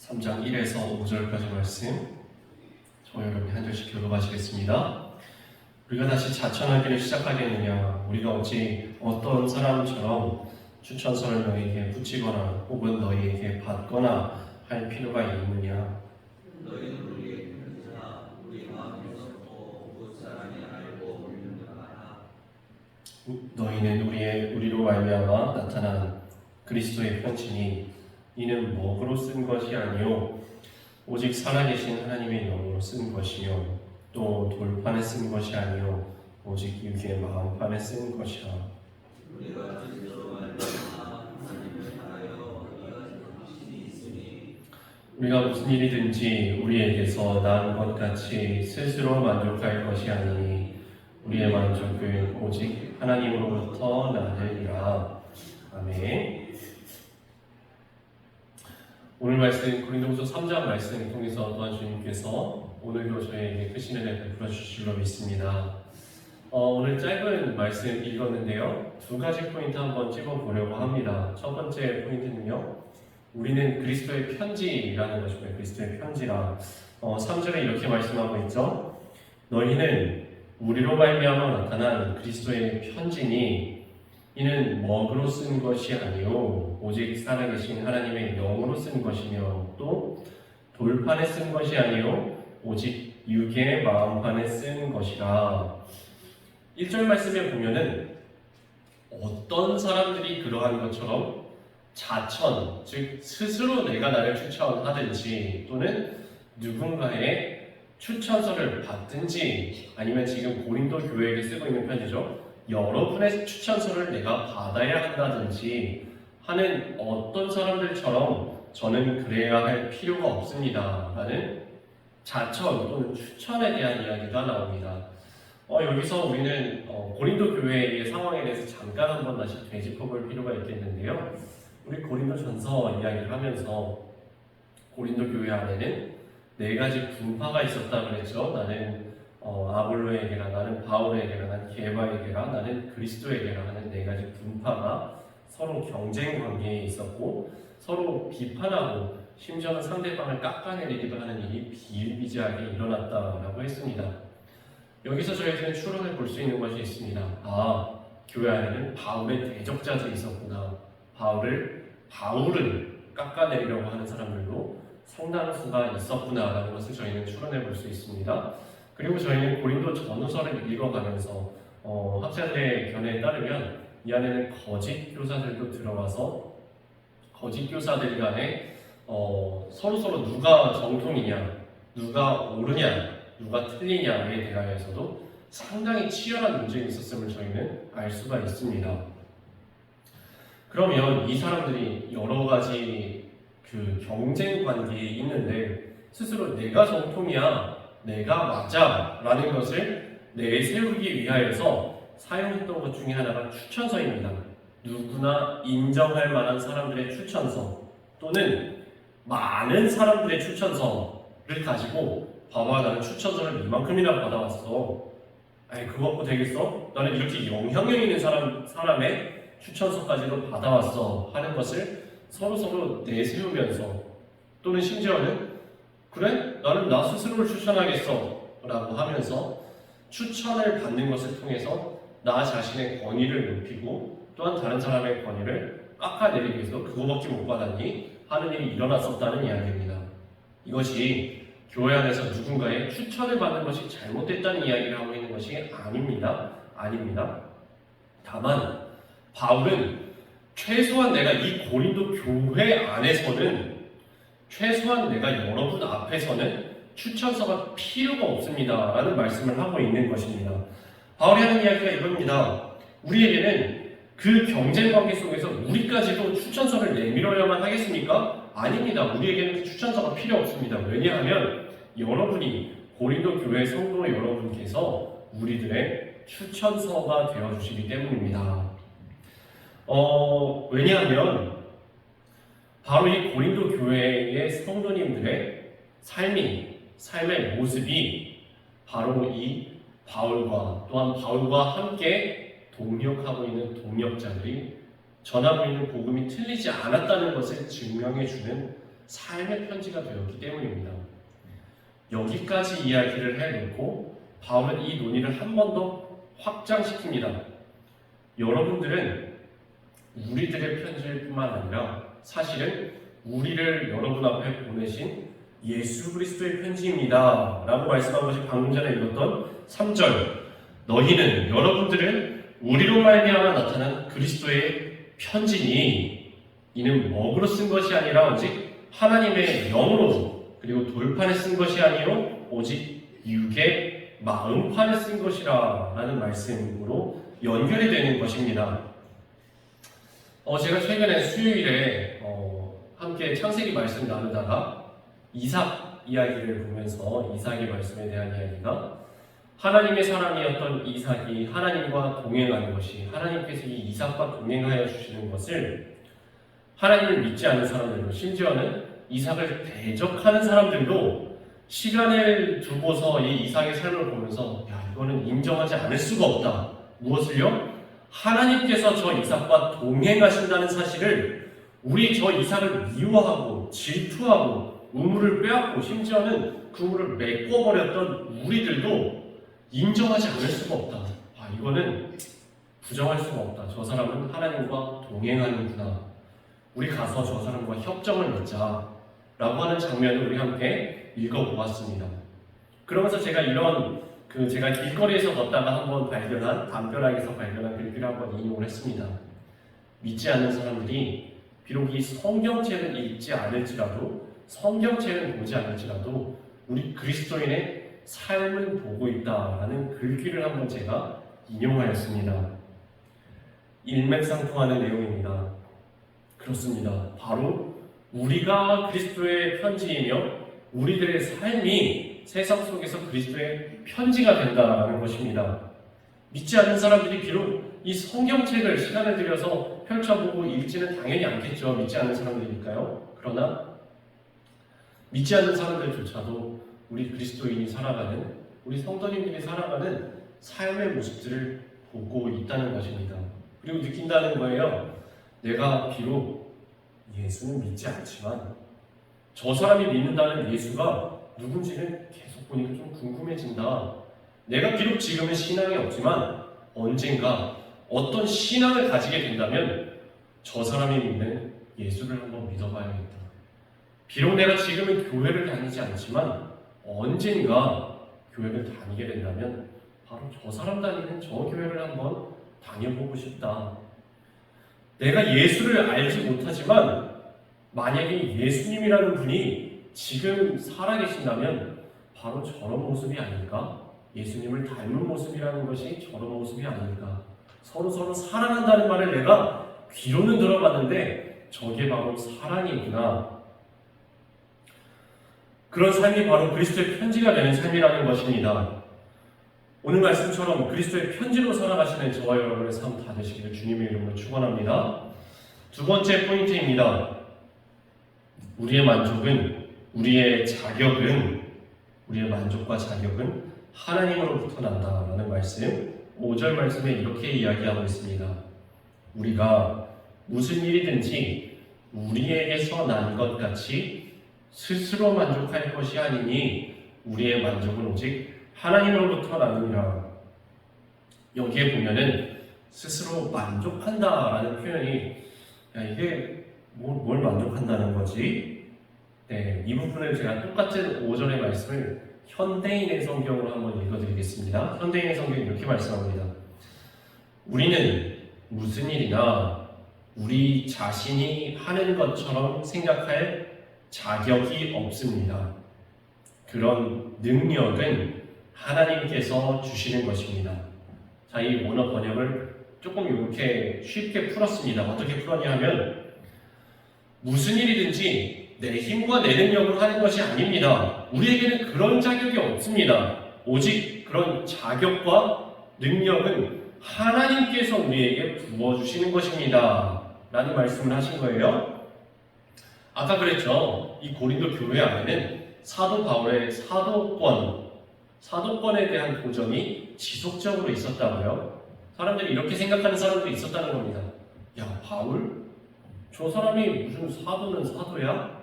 3장 1에서 5절까지 말씀 저와 여러분이 한 절씩 교독하시겠습니다. 우리가 다시 자천하기를 시작하겠느냐? 우리가 어찌 어떤 사람처럼 추천서를 너희에게 붙이거나 혹은 너희에게 받거나 할 필요가 있느냐? 너희는 우리의 편지나 우리 마음에서 곧 사람이 알고 믿는 바 하나. 너희는 우리로 말미암아 나타난 그리스도의 편지니 이는 먹으로 쓴 것이 아니요 오직 살아계신 하나님의 영으로 쓴 것이며 또 돌판에 쓴 것이 아니요 오직 육의 마음판에 쓴 것이라. 우리가 그리스도로 말미암아 하나님을 하여 이같이 당신이 있으니 우리가 무슨 일이든지 우리에게서 나은 것 같이 스스로 만족할 것이 아니니 우리의 만족은 오직 하나님으로부터 나느니라. 아멘. 오늘 말씀 고린도후서 3장 말씀을 통해서 또한 주님께서 오늘도 저희에게 크신 은혜 베풀어 주실 줄 믿습니다. 오늘 짧은 말씀 읽었는데요, 두 가지 포인트 한번 찝어보려고 합니다. 첫 번째 포인트는요, 우리는 그리스도의 편지라는 것입니다. 그리스도의 편지라 3절에 이렇게 말씀하고 있죠. 너희는 우리로 말미암아 나타난 그리스도의 편지니 이는 먹으로 쓴 것이 아니요 오직 살아계신 하나님의 영으로 쓴 것이며 또 돌판에 쓴 것이 아니요 오직 육의 마음판에 쓴 것이라. 1절 말씀에 보면은 어떤 사람들이 그러한 것처럼 자천, 즉 스스로 내가 나를 추천하든지 또는 누군가의 추천서를 받든지 아니면 지금 고린도 교회에게 쓰고 있는 편지죠. 여러분의 추천서를 내가 받아야 한다든지 하는 어떤 사람들처럼 저는 그래야 할 필요가 없습니다 라는 자천 또는 추천에 대한 이야기가 나옵니다. 여기서 우리는 고린도 교회의 상황에 대해서 잠깐 한번 다시 되짚어볼 필요가 있겠는데요. 우리 고린도 전서 이야기를 하면서 고린도 교회 안에는 네 가지 분파가 있었다고 그랬죠. 나는 아볼로에게라, 나는 바울에게라, 나는 게바에게라, 나는 그리스도에게라 하는 네 가지 분파가 서로 경쟁 관계에 있었고 서로 비판하고 심지어는 상대방을 깎아내리기도 하는 일이 비일비재하게 일어났다라고 했습니다. 여기서 저희들은 추론을 볼 수 있는 것이 있습니다. 교회 안에는 바울의 대적자들이 있었구나. 바울을 깎아내리려고 하는 사람들도 상당수가 있었구나라는 것을 저희는 추론해 볼 수 있습니다. 그리고 저희는 고린도 전후서를 읽어가면서 학자들의 견해에 따르면 이 안에는 거짓 교사들도 들어와서 거짓 교사들 간에 서로 누가 정통이냐, 누가 옳으냐, 누가 틀리냐에 대하여서도 상당히 치열한 논쟁이 있었음을 저희는 알 수가 있습니다. 그러면 이 사람들이 여러 가지 그 경쟁 관계에 있는데 스스로 내가 정통이야, 내가 맞아 라는 것을 내세우기 위하여서 사용했던 것 중에 하나가 추천서입니다. 누구나 인정할 만한 사람들의 추천서 또는 많은 사람들의 추천서를 가지고 봐봐, 나는 추천서를 이만큼이나 받아왔어. 아니 그거 갖고 되겠어? 나는 이렇게 영향력 있는 사람의 추천서까지도 받아왔어 하는 것을 서로 내세우면서 또는 심지어는 그래? 나는 나 스스로를 추천하겠어 라고 하면서 추천을 받는 것을 통해서 나 자신의 권위를 높이고 또한 다른 사람의 권위를 깎아내리기 위해서 그거밖에 못 받았니? 하는 일이 일어났었다는 이야기입니다. 이것이 교회 안에서 누군가의 추천을 받는 것이 잘못됐다는 이야기를 하고 있는 것이 아닙니다. 다만 바울은 최소한 내가 이 고린도 교회 안에서는 최소한 내가 여러분 앞에서는 추천서가 필요가 없습니다 라는 말씀을 하고 있는 것입니다. 바울이 하는 이야기가 이겁니다. 우리에게는 그 경쟁 관계 속에서 우리까지도 추천서를 내밀어야만 하겠습니까? 아닙니다. 우리에게는 추천서가 필요 없습니다. 왜냐하면 여러분이 고린도 교회 성도 여러분께서 우리들의 추천서가 되어주시기 때문입니다. 왜냐하면 바로 이 고린도 교회의 성도님들의 삶의 모습이 바로 이 바울과 또한 바울과 함께 동역하고 있는 동역자들이 전하고 있는 복음이 틀리지 않았다는 것을 증명해주는 삶의 편지가 되었기 때문입니다. 여기까지 이야기를 해놓고 바울은 이 논의를 한 번 더 확장시킵니다. 여러분들은 우리들의 편지일 뿐만 아니라 사실은 우리를 여러분 앞에 보내신 예수 그리스도의 편지입니다 라고 말씀한 것이 방금 전에 읽었던 3절, 너희는 여러분들은 우리로 말미암아 나타난 그리스도의 편지니 이는 먹으로 쓴 것이 아니라 오직 하나님의 영으로, 그리고 돌판에 쓴 것이 아니요 오직 육의 마음판에 쓴 것이라 라는 말씀으로 연결이 되는 것입니다. 제가 최근에 수요일에 함께 창세기 말씀 나누다가 이삭 이야기를 보면서 이삭의 말씀에 대한 이야기가 하나님의 사람이었던 이삭이 하나님과 동행하는 것이, 하나님께서 이 이삭과 동행하여 주시는 것을 하나님을 믿지 않는 사람들도, 심지어는 이삭을 대적하는 사람들도 시간을 두고서 이 이삭의 삶을 보면서 야, 이거는 인정하지 않을 수가 없다. 무엇을요? 하나님께서 저 이삭과 동행하신다는 사실을 우리 저 이삭을 미워하고 질투하고 우물을 빼앗고 심지어는 그 우물을 메꿔버렸던 우리들도 인정하지 않을 수가 없다. 이거는 부정할 수가 없다. 저 사람은 하나님과 동행하는구나. 우리 가서 저 사람과 협정을 맺자 라고 하는 장면을 우리 함께 읽어보았습니다. 그러면서 제가 제가 길거리에서 걷다가 한번 담벼락에서 발견한 글귀를 한번 인용을 했습니다. 믿지 않는 사람들이 비록 이 성경책을 읽지 않을지라도, 성경책을 보지 않을지라도 우리 그리스도인의 삶을 보고 있다라는 글귀를 한번 제가 인용하였습니다. 일맥상통하는 내용입니다. 그렇습니다. 바로 우리가 그리스도의 편지이며 우리들의 삶이 세상 속에서 그리스도의 편지가 된다라는 것입니다. 믿지 않는 사람들이 비록 이 성경책을 시간을 들여서 펼쳐보고 읽지는 당연히 않겠죠. 믿지 않는 사람들이니까요. 그러나 믿지 않는 사람들조차도 우리 그리스도인이 살아가는, 우리 성도님들이 살아가는 삶의 모습들을 보고 있다는 것입니다. 그리고 느낀다는 거예요. 내가 비록 예수는 믿지 않지만 저 사람이 믿는다는 예수가 누군지는 계속 보니까 좀 궁금해진다. 내가 비록 지금은 신앙이 없지만 언젠가 어떤 신앙을 가지게 된다면 저 사람이 믿는 예수를 한번 믿어봐야겠다. 비록 내가 지금은 교회를 다니지 않지만 언젠가 교회를 다니게 된다면 바로 저 사람 다니는 저 교회를 한번 다녀보고 싶다. 내가 예수를 알지 못하지만 만약에 예수님이라는 분이 지금 살아계신다면 바로 저런 모습이 아닐까? 예수님을 닮은 모습이라는 것이 저런 모습이 아닐까? 서로 사랑한다는 말을 내가 귀로는 들어봤는데 저게 바로 사랑이구나. 그런 삶이 바로 그리스도의 편지가 되는 삶이라는 것입니다. 오늘 말씀처럼 그리스도의 편지로 살아가시는 저와 여러분의 삶 다 되시기를 주님의 이름으로 축원합니다. 두 번째 포인트입니다. 우리의 만족과 자격은 하나님으로부터 난다라는 말씀, 5절 말씀에 이렇게 이야기하고 있습니다. 우리가 무슨 일이든지 우리에게서 난 것 같이 스스로 만족할 것이 아니니 우리의 만족은 오직 하나님으로부터 나느니라. 여기에 보면은 스스로 만족한다라는 표현이 이게 뭘 만족한다는 거지? 네, 이 부분을 제가 똑같은 5절의 말씀을 현대인의 성경으로 한번 읽어드리겠습니다. 현대인의 성경이 이렇게 말씀합니다. 우리는 무슨 일이나 우리 자신이 하는 것처럼 생각할 자격이 없습니다. 그런 능력은 하나님께서 주시는 것입니다. 자, 이 원어 번역을 조금 이렇게 쉽게 풀었습니다. 어떻게 풀었냐 하면 무슨 일이든지 내 힘과 내 능력으로 하는 것이 아닙니다. 우리에게는 그런 자격이 없습니다. 오직 그런 자격과 능력은 하나님께서 우리에게 부어주시는 것입니다. 라는 말씀을 하신 거예요. 아까 그랬죠. 이 고린도 교회 안에는 사도 바울의 사도권에 대한 도전이 지속적으로 있었다고요. 사람들이 이렇게 생각하는 사람들이 있었다는 겁니다. 야, 바울? 저 사람이 무슨 사도는 사도야?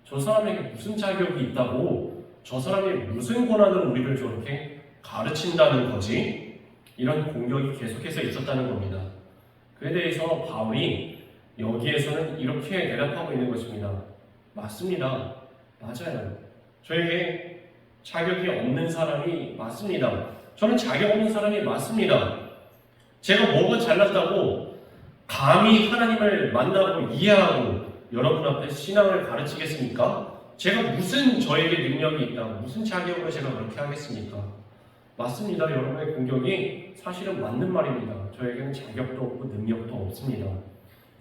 저 사람에게 무슨 자격이 있다고, 저 사람이 무슨 권한으로 우리를 저렇게 가르친다는 거지? 이런 공격이 계속해서 있었다는 겁니다. 그에 대해서 바울이 여기에서는 이렇게 대답하고 있는 것입니다. 맞습니다. 맞아요. 저에게 자격이 없는 사람이 맞습니다. 저는 자격 없는 사람이 맞습니다. 제가 뭐가 잘났다고 감히 하나님을 만나고 이해하고 여러분 앞에 신앙을 가르치겠습니까? 제가 무슨 저에게 능력이 있다고, 무슨 자격으로 제가 그렇게 하겠습니까? 맞습니다. 여러분의 공격이 사실은 맞는 말입니다. 저에게는 자격도 없고 능력도 없습니다.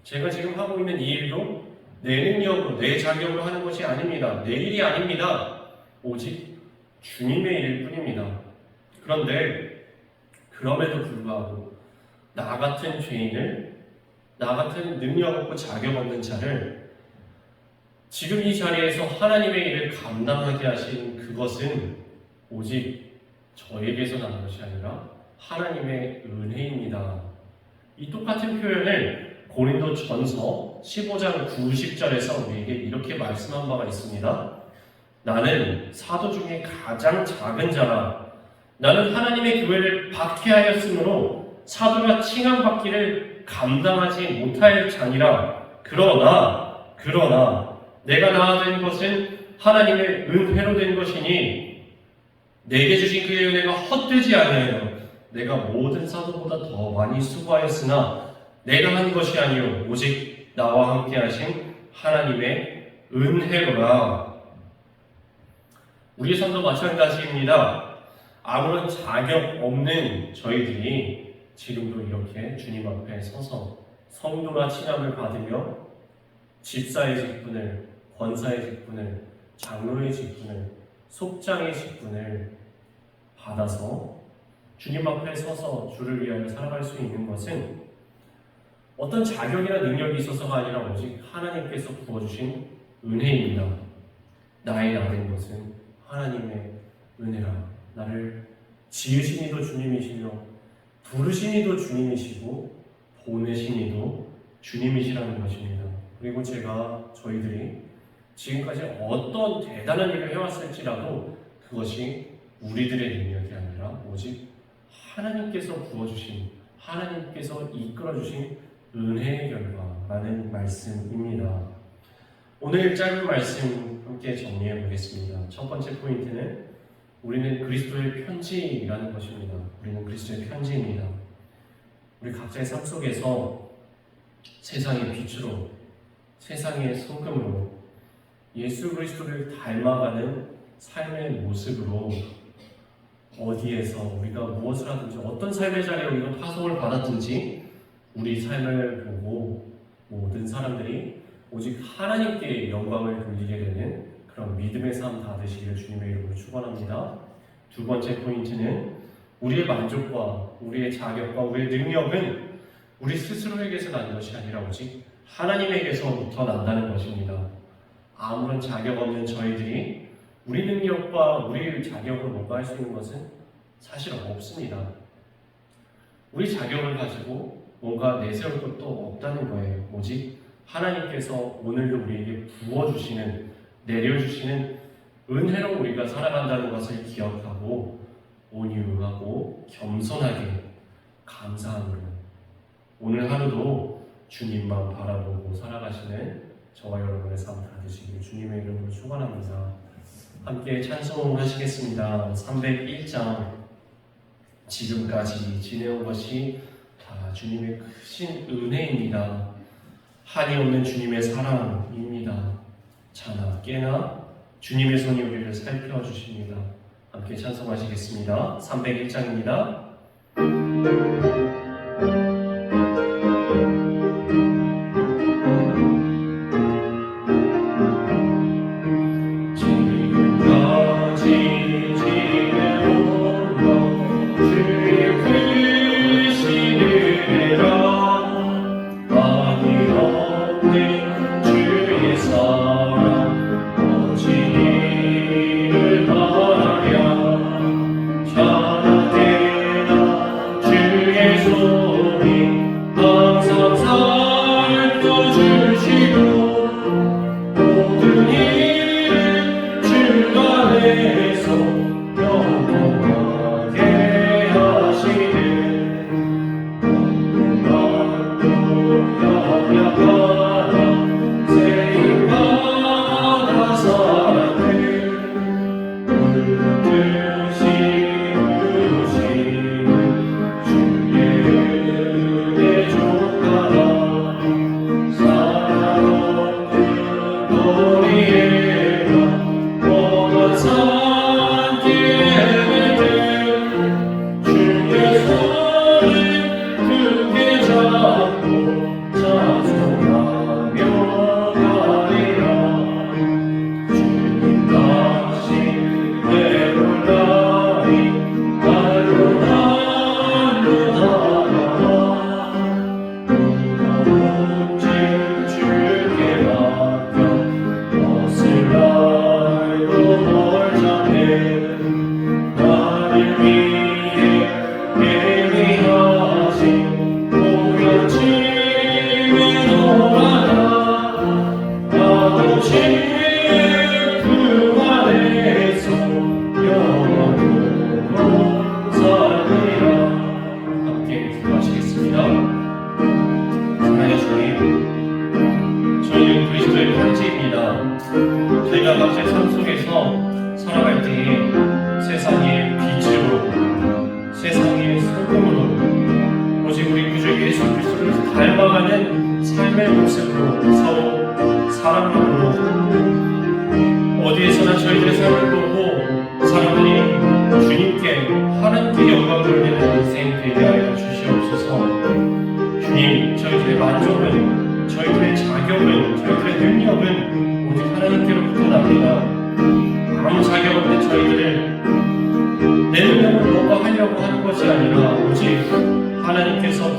제가 지금 하고 있는 이 일도 내 능력으로, 내 자격으로 하는 것이 아닙니다. 내 일이 아닙니다. 오직 주님의 일일 뿐입니다. 그런데 그럼에도 불구하고 나 같은 죄인을, 나 같은 능력 없고 자격 없는 자를 지금 이 자리에서 하나님의 일을 감당하게 하신 그것은 오직 저에게서 나는 것이 아니라 하나님의 은혜입니다. 이 똑같은 표현을 고린도전서 15장 90절에서 우리에게 이렇게 말씀한 바가 있습니다. 나는 사도 중에 가장 작은 자라. 나는 하나님의 교회를 박해하였으므로 사도가 칭함받기를 감당하지 못할 자니라. 그러나 내가 나아된 것은 하나님의 은혜로 된 것이니 내게 주신 그의 은혜가 헛되지 아니하여 내가 모든 사도보다 더 많이 수고하였으나 내가 한 것이 아니요 오직 나와 함께 하신 하나님의 은혜로라. 우리의 삶도 마찬가지입니다. 아무런 자격 없는 저희들이 지금도 이렇게 주님 앞에 서서 성도나 칭함을 받으며 집사의 직분을, 권사의 직분을, 장로의 직분을, 속장의 직분을 받아서 주님 앞에 서서 주를 위하여 살아갈 수 있는 것은 어떤 자격이나 능력이 있어서가 아니라 오직 하나님께서 부어주신 은혜입니다. 나의 나된 것은 하나님의 은혜라. 나를 지으신 이도 주님이시며 부르신 이도 주님이시고 보내신 이도 주님이시라는 것입니다. 그리고 저희들이 지금까지 어떤 대단한 일을 해왔을지라도 그것이 우리들의 능력이 아니라 오직 하나님께서 부어주신, 하나님께서 이끌어주신 은혜의 결과라는 말씀입니다. 오늘 짧은 말씀 함께 정리해 보겠습니다. 첫 번째 포인트는 우리는 그리스도의 편지라는 것입니다. 우리는 그리스도의 편지입니다. 우리 각자의 삶 속에서 세상의 빛으로, 세상의 소금으로 예수 그리스도를 닮아가는 삶의 모습으로 어디에서 우리가 무엇을 하든지 어떤 삶의 자리에 우리가 파송을 받았든지 우리 삶을 보고 모든 사람들이 오직 하나님께 영광을 돌리게 되는 그런 믿음의 삶 다 되시기를 주님의 이름으로 축원합니다. 두 번째 포인트는 우리의 만족과 우리의 자격과 우리의 능력은 우리 스스로에게서 난 것이 아니라 오직 하나님에게서부터 난다는 것입니다. 아무런 자격 없는 저희들이 우리 능력과 우리 자격으로 뭔가 할 수 있는 것은 사실 없습니다. 우리 자격을 가지고 뭔가 내세울 것도 없다는 거예요. 오직 하나님께서 오늘도 우리에게 부어주시는, 내려주시는 은혜로 우리가 살아간다는 것을 기억하고 온유하고 겸손하게 감사함으로 오늘 하루도 주님만 바라보고 살아가시는 저와 여러분의 삶 다 되시길 주님의 이름으로 축원합니다. 함께 찬송을 하시겠습니다. 301장 지금까지 지내온 것이 다 주님의 크신 은혜입니다. 한이 없는 주님의 사랑입니다. 자나 깨나 주님의 손이 우리를 살펴주십니다. 함께 찬송하시겠습니다. 301장입니다. 예수 가지의 삶 속에서 살아갈 때에 세상의 빛으로, 세상의 소금으로 오직 우리 구주 예수 그리스도를 닮아가는 삶의 모습으로 서로 사랑함으로 어디에서나 저희들의 삶을 보고 사람들이 주님께 하나님께 영광을 돌리는 인생 되게 하여 주시옵소서. 주님, 저희들의 만족은, 저희들의 자격은, 저희들의 능력은 오직 하나님께로부터 납니다. 아무 자격 없는 저희들을 내 능력으로 뭔가 하려고 하는 것이 아니라 오직 하나님께서